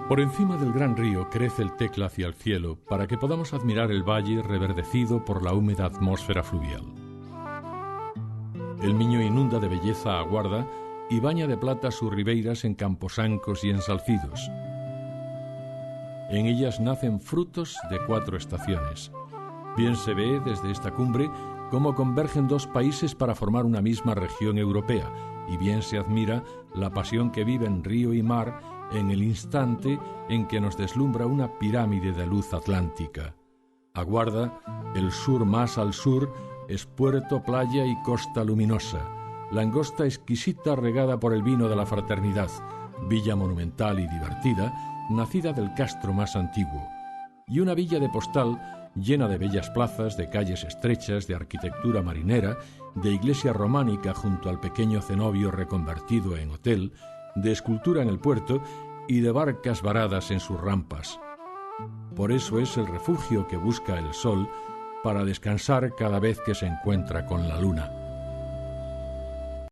Por encima del gran río crece el Tecla hacia el cielo para que podamos admirar el valle reverdecido por la húmeda atmósfera fluvial. El Miño inunda de belleza a Guarda y baña de plata sus ribeiras en camposancos y en salcidos. En ellas nacen frutos de 4 estaciones. Bien se ve desde esta cumbre cómo convergen 2 países para formar una misma región europea, y bien se admira la pasión que viven río y mar en el instante en que nos deslumbra una pirámide de luz atlántica. A Guarda, el sur más al sur, es puerto, playa y costa luminosa, langosta exquisita regada por el vino de la fraternidad, villa monumental y divertida, nacida del castro más antiguo, y una villa de postal llena de bellas plazas, de calles estrechas, de arquitectura marinera, de iglesia románica junto al pequeño cenobio reconvertido en hotel, de escultura en el puerto y de barcas varadas en sus rampas. Por eso es el refugio que busca el sol para descansar cada vez que se encuentra con la luna.